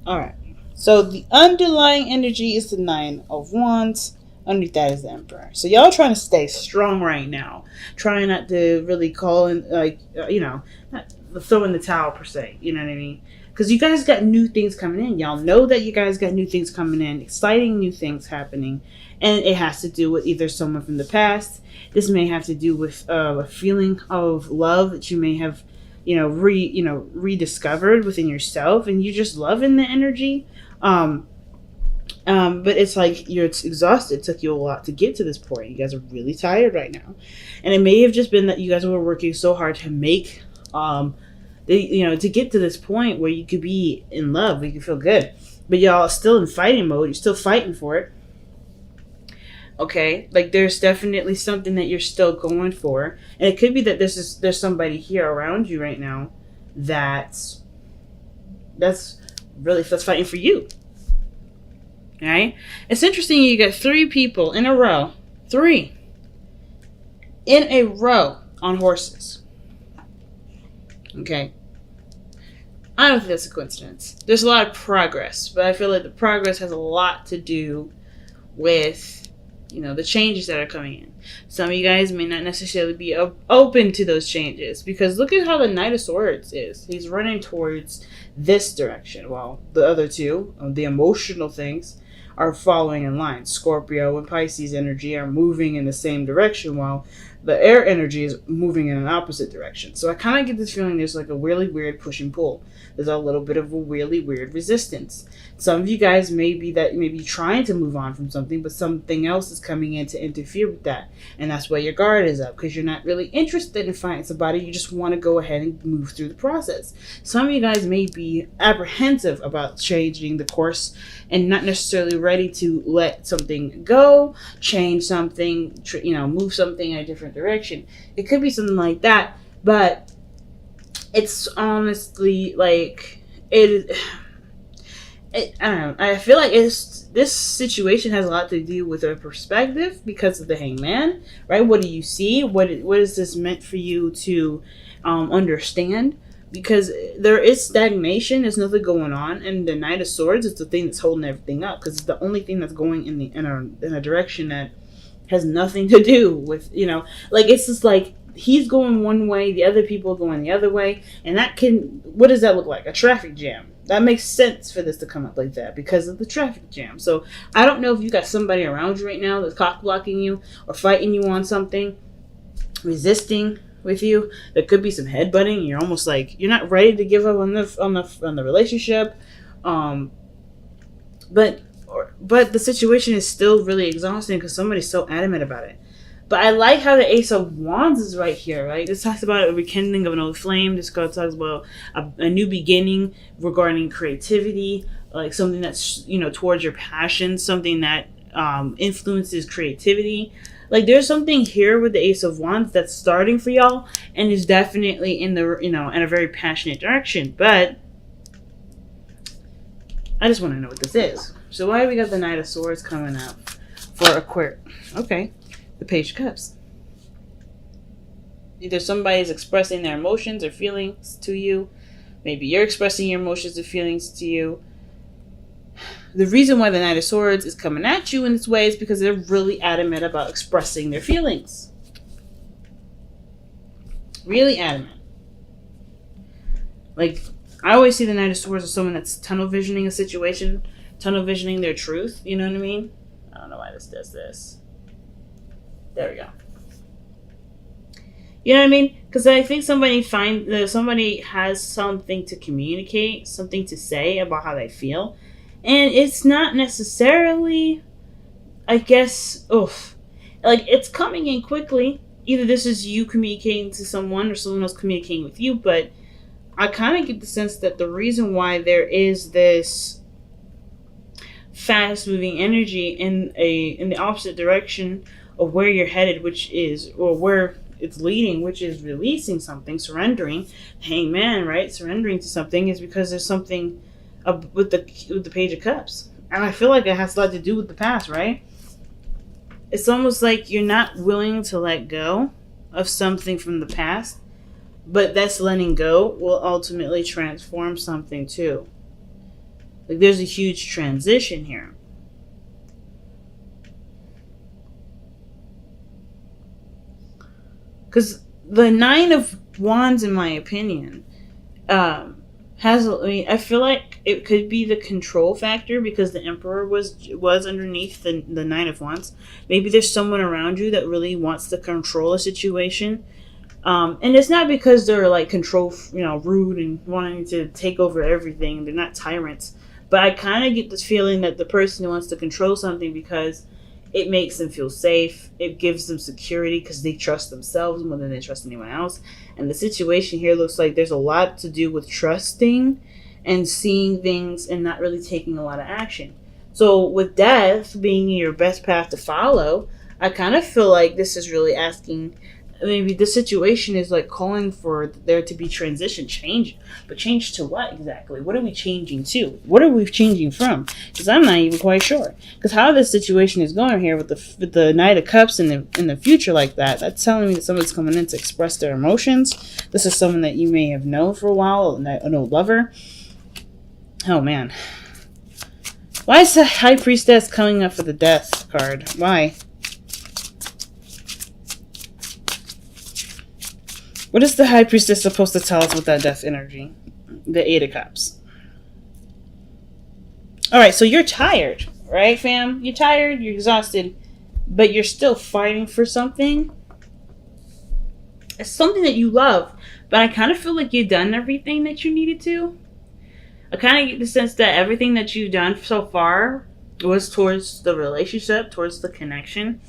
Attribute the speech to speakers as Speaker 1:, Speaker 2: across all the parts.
Speaker 1: All right. So the underlying energy is the Nine of Wands. Underneath that is the Emperor. So y'all trying to stay strong right now. Trying not to really call in, like, not throw in the towel per se. You know what I mean? Because you guys got new things coming in. Y'all know that you guys got new things coming in. Exciting new things happening. And it has to do with either someone from the past. This may have to do with a feeling of love that you may have rediscovered within yourself, and you're just loving the energy. um but it's like you're exhausted. It took you a lot to get to this point. You guys are really tired right now, and it may have just been that you guys were working so hard to make to get to this point where you could be in love, where you could feel good, but y'all are still in fighting mode. You're still fighting for it. Okay, like there's definitely something that you're still going for, and it could be that there's somebody here around you right now that's that's fighting for you. All right, it's interesting. You got three people in a row, three in a row on horses. Okay, I don't think that's a coincidence. There's a lot of progress, but I feel like the progress has a lot to do with the changes that are coming in. Some of you guys may not necessarily be open to those changes, because look at how the Knight of Swords is. He's running towards this direction, while the other two, the emotional things, are following in line. Scorpio and Pisces energy are moving in the same direction, while the air energy is moving in an opposite direction. So I kind of get this feeling there's like a really weird push and pull. There's a little bit of a really weird resistance. Some of you guys may be trying to move on from something, but something else is coming in to interfere with that. And that's why your guard is up, because you're not really interested in finding somebody. You just want to go ahead and move through the process. Some of you guys may be apprehensive about changing the course and not necessarily ready to let something go, change something, move something in a different direction. It could be something like that, but it's honestly like I don't know. I feel like this situation has a lot to do with a perspective because of the Hangman, right? What do you see? What is this meant for you to understand? Because there is stagnation. There's nothing going on, and the Knight of Swords is the thing that's holding everything up, because it's the only thing that's going in a direction that has nothing to do with like, it's just like he's going one way, the other people are going the other way, and what does that look like? A traffic jam. That makes sense for this to come up like that because of the traffic jam. So I don't know if you got somebody around you right now that's cock blocking you or fighting you on something, resisting with you. There could be some headbutting. You're almost like you're not ready to give up on the relationship, but the situation is still really exhausting because somebody's so adamant about it. But I like how the Ace of Wands is right here, right? This talks about a rekindling of an old flame. This card talks about a new beginning regarding creativity, like something that's, towards your passion, something that influences creativity. Like there's something here with the Ace of Wands that's starting for y'all and is definitely in a very passionate direction. But I just want to know what this is. So why do we got the Knight of Swords coming up for Aquarius? Okay. The Page of Cups. Either somebody's expressing their emotions or feelings to you. Maybe you're expressing your emotions or feelings to you. The reason why the Knight of Swords is coming at you in this way is because they're really adamant about expressing their feelings. Really adamant. Like, I always see the Knight of Swords as someone that's tunnel visioning a situation, tunnel visioning their truth. You know what I mean? I don't know why this does this. There we go. You know what I mean? Because I think somebody has something to communicate, something to say about how they feel, and it's not necessarily, I guess, like it's coming in quickly. Either this is you communicating to someone or someone else communicating with you, but I kind of get the sense that the reason why there is this fast moving energy in the opposite direction of where you're headed, or where it's leading, which is releasing something, surrendering, Hangman, right? Surrendering to something is because there's something with the Page of Cups, and I feel like it has a lot to do with the past, right? It's almost like you're not willing to let go of something from the past, but that's letting go will ultimately transform something too. Like, there's a huge transition here. Because the Nine of Wands, in my opinion, has, I mean, I feel like it could be the control factor, because the Emperor was underneath the Nine of Wands. Maybe there's someone around you that really wants to control a situation. And it's not because they're like control, rude and wanting to take over everything. They're not tyrants. But I kind of get this feeling that the person wants to control something because it makes them feel safe. It gives them security because they trust themselves more than they trust anyone else. And the situation here looks like there's a lot to do with trusting and seeing things and not really taking a lot of action. So with death being your best path to follow, I kind of feel like this is really asking, maybe the situation is like calling for there to be transition, change. But change to what exactly? What are we changing to? What are we changing from? Because I'm not even quite sure. Because how this situation is going here with the Knight of Cups in the future like that, that's telling me that someone's coming in to express their emotions. This is someone that you may have known for a while, an old lover. Oh man. Why is the High Priestess coming up for the Death card? Why? What is the High Priestess supposed to tell us with that death energy? The Eight of Cups. Alright, so you're tired, right, fam? You're tired, you're exhausted, but you're still fighting for something. It's something that you love, but I kind of feel like you've done everything that you needed to. I kind of get the sense that everything that you've done so far was towards the relationship, towards the connection.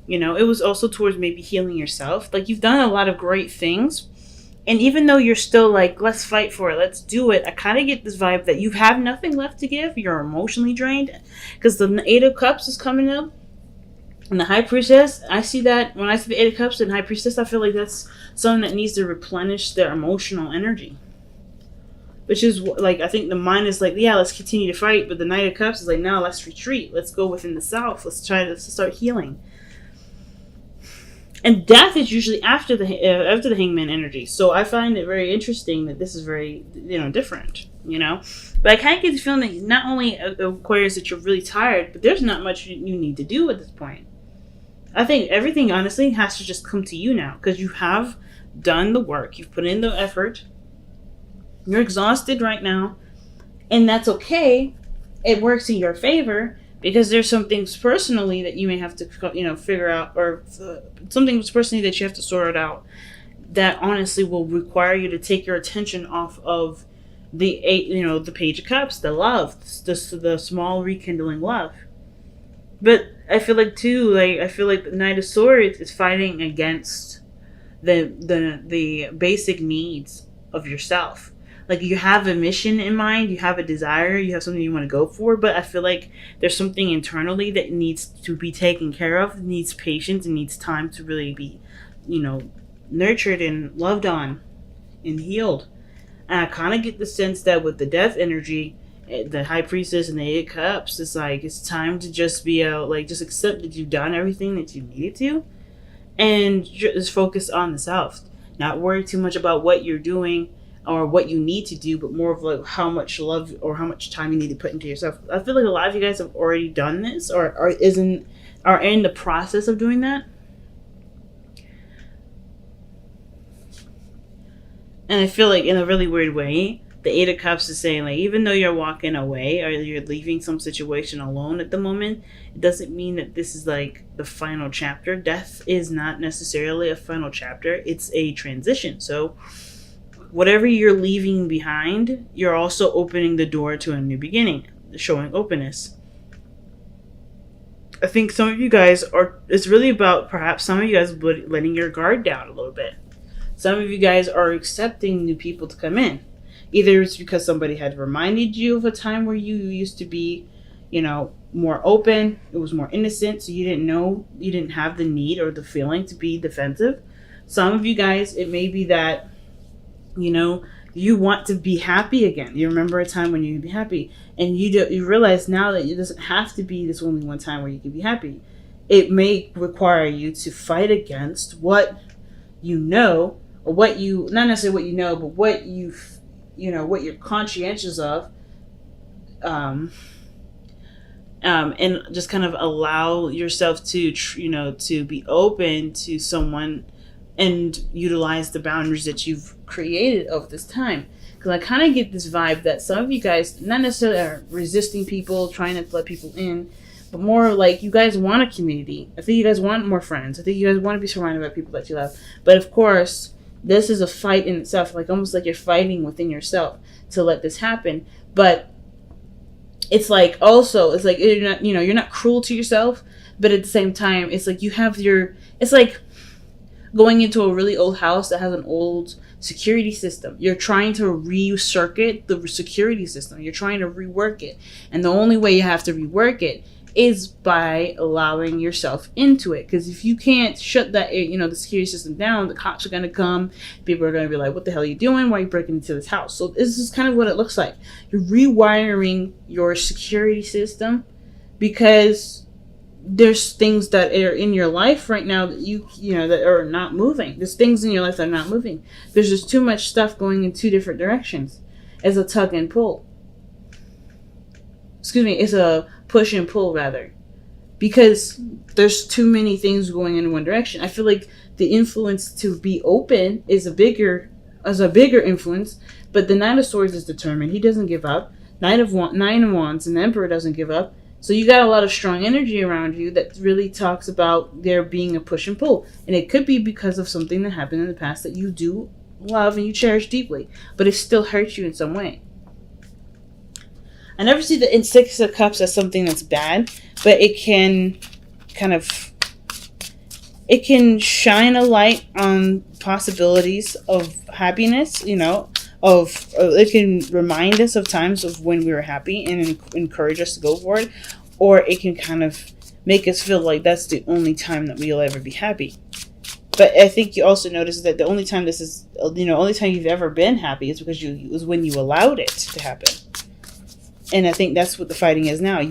Speaker 1: It was also towards maybe healing yourself. Like, you've done a lot of great things. And even though you're still like, let's fight for it, let's do it, I kind of get this vibe that you have nothing left to give. You're emotionally drained. Because the Eight of Cups is coming up. And the High Priestess, I see that when I see the Eight of Cups and High Priestess, I feel like that's someone that needs to replenish their emotional energy. Which is like, I think the mind is like, yeah, let's continue to fight. But the Knight of Cups is like, no, let's retreat. Let's go within the self. Let's try to start healing. And death is usually after the Hangman energy. So I find it very interesting that this is very, different, But I kind of get the feeling that not only Aquarius that you're really tired, but there's not much you need to do at this point. I think everything, honestly, has to just come to you now. Because you have done the work. You've put in the effort. You're exhausted right now. And that's okay. It works in your favor. Because there's some things personally that you may have to, figure out, or some things personally that you have to sort out that honestly will require you to take your attention off of the the Page of Cups, the love, the small rekindling love. But I feel like too, the Knight of Swords is fighting against the basic needs of yourself. Like, you have a mission in mind, you have a desire, you have something you want to go for, but I feel like there's something internally that needs to be taken care of, needs patience, and needs time to really be, nurtured and loved on and healed. And I kind of get the sense that with the death energy, the High Priestess and the Eight of Cups, it's like, it's time to just be just accept that you've done everything that you needed to, and just focus on the self. Not worry too much about what you're doing or what you need to do, but more of like how much love or how much time you need to put into yourself. I feel like a lot of you guys have already done this or are in the process of doing that. And I feel like in a really weird way, the Eight of Cups is saying, like, even though you're walking away or you're leaving some situation alone at the moment, it doesn't mean that this is like the final chapter. Death is not necessarily a final chapter. It's a transition. So whatever you're leaving behind, you're also opening the door to a new beginning, showing openness. I think some of you guys it's really about perhaps some of you guys letting your guard down a little bit. Some of you guys are accepting new people to come in. Either it's because somebody had reminded you of a time where you used to be, more open, it was more innocent, so you didn't have the need or the feeling to be defensive. Some of you guys, it may be that you want to be happy again. You remember a time when you'd be happy, and you realize now that it doesn't have to be this only one time where you can be happy. It may require you to fight against what or what not necessarily what but what what you're conscientious of and just kind of allow yourself to to be open to someone and utilize the boundaries that you've created over this time. Because I kind of get this vibe that some of you guys not necessarily are resisting people, trying to let people in, but more like you guys want a community. I think you guys want more friends. I think you guys want to be surrounded by people that you love. But of course, this is a fight in itself, like almost like you're fighting within yourself to let this happen. But it's like also, it's like you're not, you're not cruel to yourself, but at the same time, it's like you have it's like going into a really old house that has an old security system. You're trying to recircuit the security system. You're trying to rework it. And the only way you have to rework it is by allowing yourself into it. Because if you can't shut that, the security system down, the cops are going to come. People are going to be like, what the hell are you doing? Why are you breaking into this house? So this is kind of what it looks like. You're rewiring your security system because there's things that are in your life right now that that are not moving. There's things in your life that are not moving. There's just too much stuff going in two different directions. It's a tug and pull. It's a push and pull rather. Because there's too many things going in one direction. I feel like the influence to be open is a bigger influence, but the Knight of Swords is determined. He doesn't give up. Nine of Wands and the Emperor doesn't give up. So you got a lot of strong energy around you that really talks about there being a push and pull. And it could be because of something that happened in the past that you do love and you cherish deeply, but it still hurts you in some way. I never see the Six of Cups as something that's bad, but it can it can shine a light on possibilities of happiness, it can remind us of times of when we were happy and encourage us to go for it, or it can kind of make us feel like that's the only time that we'll ever be happy. But I think you also notice that the only time only time you've ever been happy is because it was when you allowed it to happen. And I think that's what the fighting is now.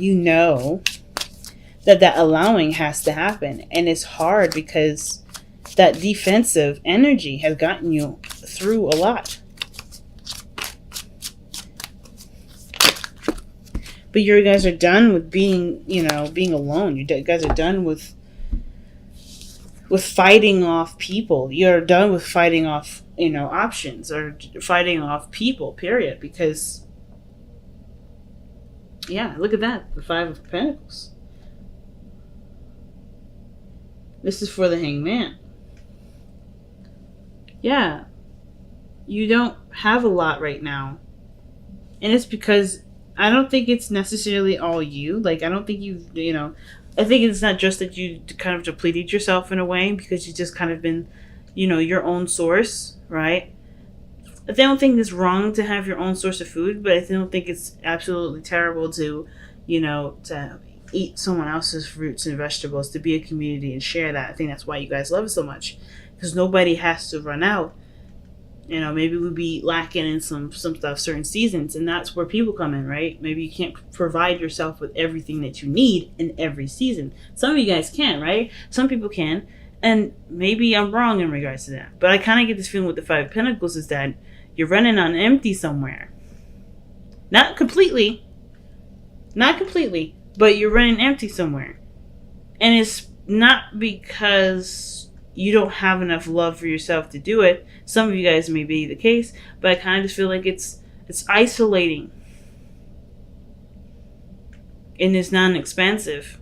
Speaker 1: That allowing has to happen, and it's hard because that defensive energy has gotten you through a lot. But you guys are done with being alone. You guys are done with fighting off people. You're done with fighting off, options or fighting off people, period. Because, yeah, look at that. The Five of Pentacles. This is for the Hanged Man. Yeah. You don't have a lot right now. And it's because I don't think it's necessarily all you. Like, I don't think I think it's not just that you kind of depleted yourself in a way because you just kind of been, your own source, right? I don't think it's wrong to have your own source of food, but I don't think it's absolutely terrible to, to eat someone else's fruits and vegetables, to be a community and share that. I think that's why you guys love it so much, because nobody has to run out. Maybe we'd be lacking in some stuff certain seasons, and that's where people come in, right? Maybe you can't provide yourself with everything that you need in every season. Some of you guys can, right? Some people can, and maybe I'm wrong in regards to that. But I kind of get this feeling with the Five of Pentacles is that you're running on empty somewhere. Not completely, but you're running empty somewhere. And it's not because you don't have enough love for yourself to do it. Some of you guys may be the case, but I kind of just feel like it's isolating. And it's non-expansive.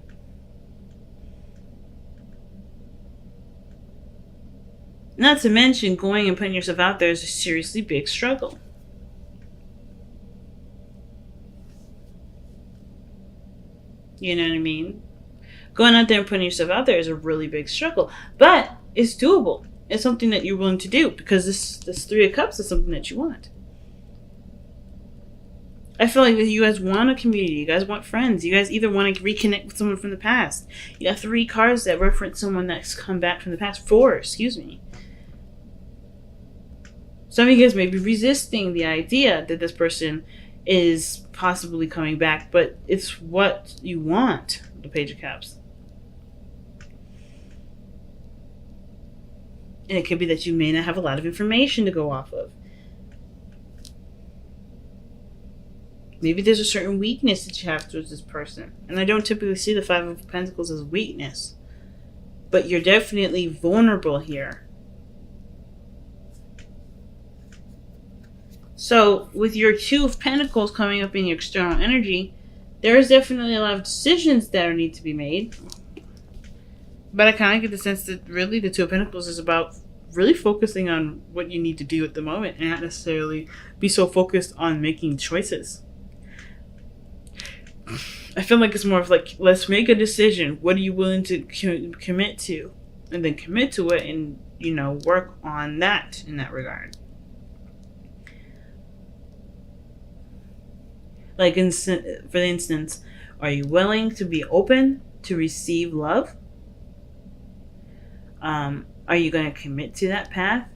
Speaker 1: Not to mention, going and putting yourself out there is a seriously big struggle. You know what I mean? Going out there and putting yourself out there is a really big struggle. But it's doable. It's something that you're willing to do because this Three of Cups is something that you want. I feel like you guys want a community. You guys want friends. You guys either want to reconnect with someone from the past. You got 3 cards that reference someone that's come back from the past. 4, excuse me. Some of you guys may be resisting the idea that this person is possibly coming back, but it's what you want, the Page of Cups. And it could be that you may not have a lot of information to go off of. Maybe there's a certain weakness that you have towards this person. And I don't typically see the Five of Pentacles as weakness. But you're definitely vulnerable here. So, with your Two of Pentacles coming up in your external energy, there is definitely a lot of decisions that need to be made. But I kind of get the sense that really the Two of Pentacles is about really focusing on what you need to do at the moment and not necessarily be so focused on making choices. I feel like it's more of like, let's make a decision. What are you willing to commit to? And then commit to it and, work on that in that regard. Like, for instance, are you willing to be open to receive love? Are you going to commit to that path?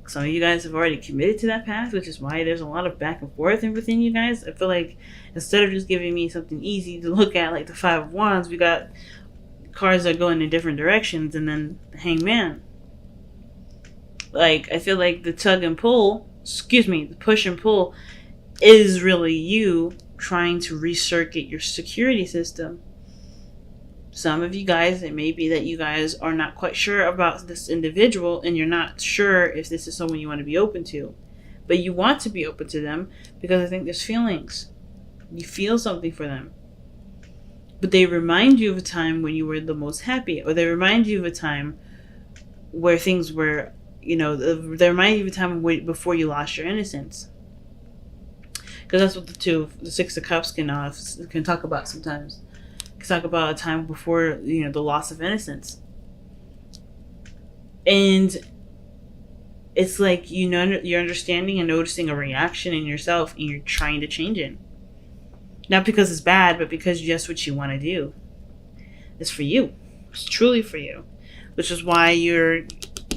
Speaker 1: Some of you guys have already committed to that path, which is why there's a lot of back and forth within you guys. I feel like instead of just giving me something easy to look at, like the Five of Wands, we got cards that go in different directions, and then the Hangman. Like, I feel like the the push and pull is really you trying to recircuit your security system. Some of you guys, it may be that you guys are not quite sure about this individual and you're not sure if this is someone you want to be open to. But you want to be open to them because I think there's feelings. You feel something for them. But they remind you of a time when you were the most happy. Or they remind you of a time where things were, they remind you of a time before you lost your innocence. Because that's what the Six of Cups can talk about sometimes. Talk about a time before the loss of innocence, and it's like you're understanding and noticing a reaction in yourself, and you're trying to change it, not because it's bad, but because just what you want to do. It's for you. It's truly for you, which is why you're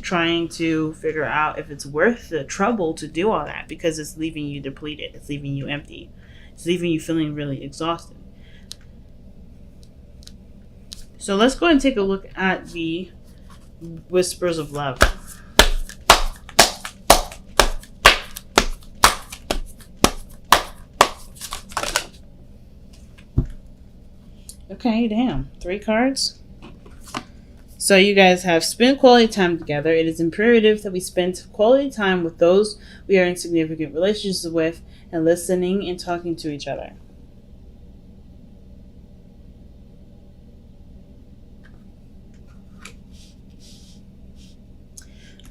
Speaker 1: trying to figure out if it's worth the trouble to do all that, because it's leaving you depleted, it's leaving you empty, it's leaving you feeling really exhausted. So let's go and take a look at the Whispers of Love. Okay, damn. 3 cards. So you guys have spent quality time together. It is imperative that we spend quality time with those we are in significant relationships with and listening and talking to each other.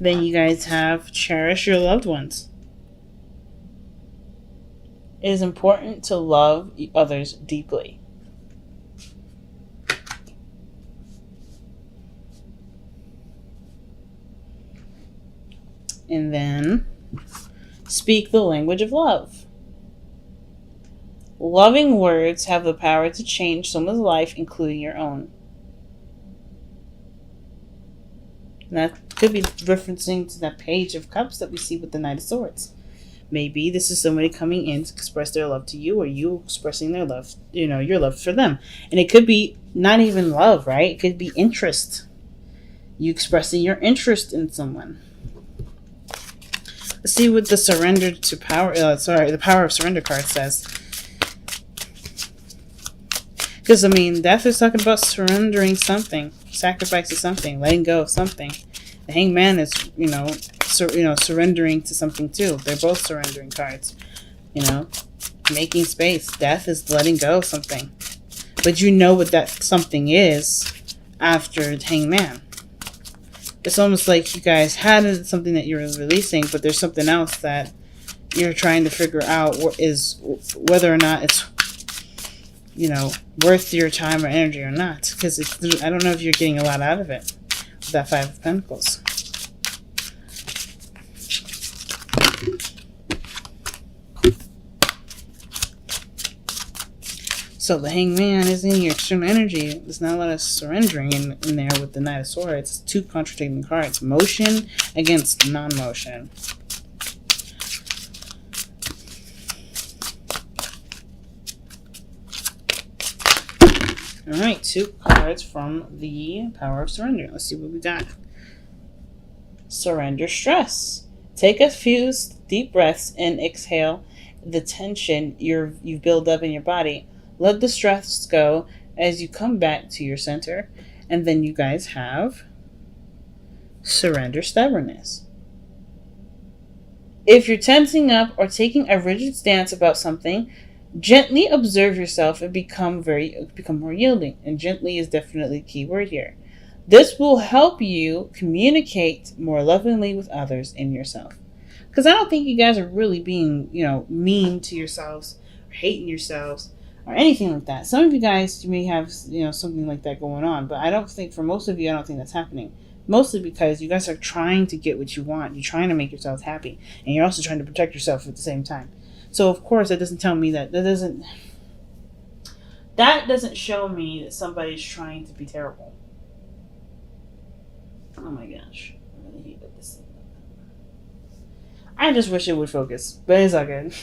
Speaker 1: Then you guys have cherish your loved ones. It is important to love others deeply. And then speak the language of love. Loving words have the power to change someone's life, including your own. And that could be referencing to that Page of Cups that we see with the Knight of Swords. Maybe this is somebody coming in to express their love to you, or you expressing their love, your love for them. And it could be not even love, right? It could be interest. You expressing your interest in someone. Let's see what the the Power of Surrender card says. Because, death is talking about surrendering something, sacrificing something, letting go of something. The Hangman is, surrendering to something too. They're both surrendering cards. Making space. Death is letting go of something. But you know what that something is after the Hangman. It's almost like you guys had something that you're releasing, but there's something else that you're trying to figure out whether or not it's worth your time or energy or not. Because I don't know if you're getting a lot out of it with that Five of Pentacles. So the Hangman is in your external energy. There's not a lot of surrendering in there with the Knight of Swords. It's 2 contradicting cards. Motion against non-motion. Alright, 2 cards from the Power of Surrender. Let's see what we got. Surrender stress. Take a few deep breaths and exhale the tension you've built up in your body. Let the stress go as you come back to your center. And then you guys have surrender stubbornness. If you're tensing up or taking a rigid stance about something, gently observe yourself and become more yielding. And gently is definitely a key word here. This will help you communicate more lovingly with others and yourself. Because I don't think you guys are really being, mean to yourselves or hating yourselves or anything like that. Some of you guys may have, something like that going on, but I don't think, for most of you, I don't think that's happening. Mostly because you guys are trying to get what you want. You're trying to make yourselves happy. And you're also trying to protect yourself at the same time. So, of course, that doesn't tell me that doesn't show me that somebody's trying to be terrible. Oh my gosh. I really hate this thing. I just wish it would focus. But it's all good.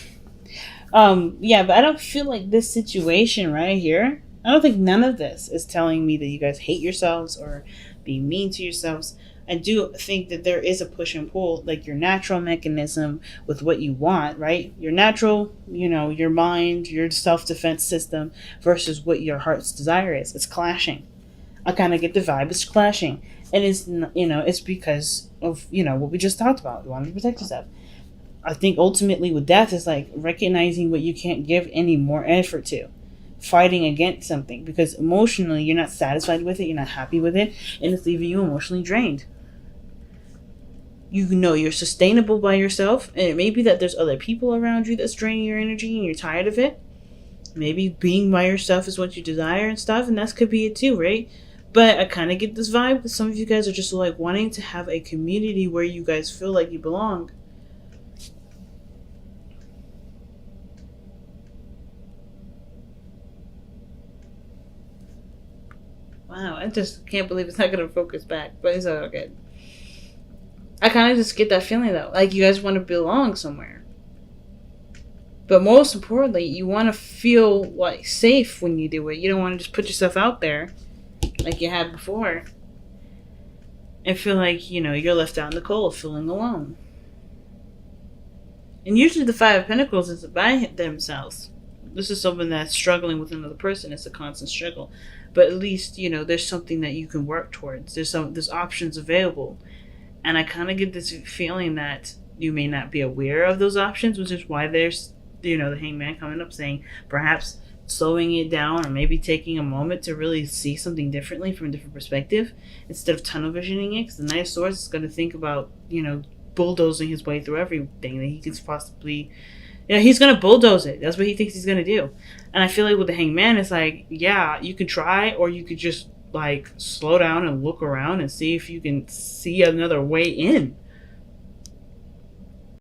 Speaker 1: Yeah, but I don't feel like this situation right here, I don't think none of this is telling me that you guys hate yourselves or be mean to yourselves. I do think that there is a push and pull, like your natural mechanism with what you want, right? Your natural, your mind, your self-defense system versus what your heart's desire is. It's clashing. I kind of get the vibe. It's clashing. And it's because of, what we just talked about. You want to protect yourself. I think ultimately with death is like recognizing what you can't give any more effort to. Fighting against something because emotionally you're not satisfied with it, you're not happy with it, and it's leaving you emotionally drained. You're sustainable by yourself, and it may be that there's other people around you that's draining your energy and you're tired of it. Maybe being by yourself is what you desire and stuff, and that could be it too, right? But I kind of get this vibe that some of you guys are just like wanting to have a community where you guys feel like you belong. Wow, I just can't believe it's not going to focus back, but it's all good. I kind of just get that feeling though, like you guys want to belong somewhere. But most importantly, you want to feel like safe when you do it. You don't want to just put yourself out there like you had before and feel like, you're left out in the cold, feeling alone. And usually the Five of Pentacles is by themselves. This is someone that's struggling with another person. It's a constant struggle. But at least, there's something that you can work towards. There's options available. And I kind of get this feeling that you may not be aware of those options, which is why there's, the Hangman coming up saying perhaps slowing it down or maybe taking a moment to really see something differently from a different perspective instead of tunnel visioning it. Because the Knight of Swords is going to think about, bulldozing his way through everything that he could possibly... he's going to bulldoze it. That's what he thinks he's going to do. And I feel like with the Hangman, it's like, yeah, you could try, or you could just, slow down and look around and see if you can see another way in.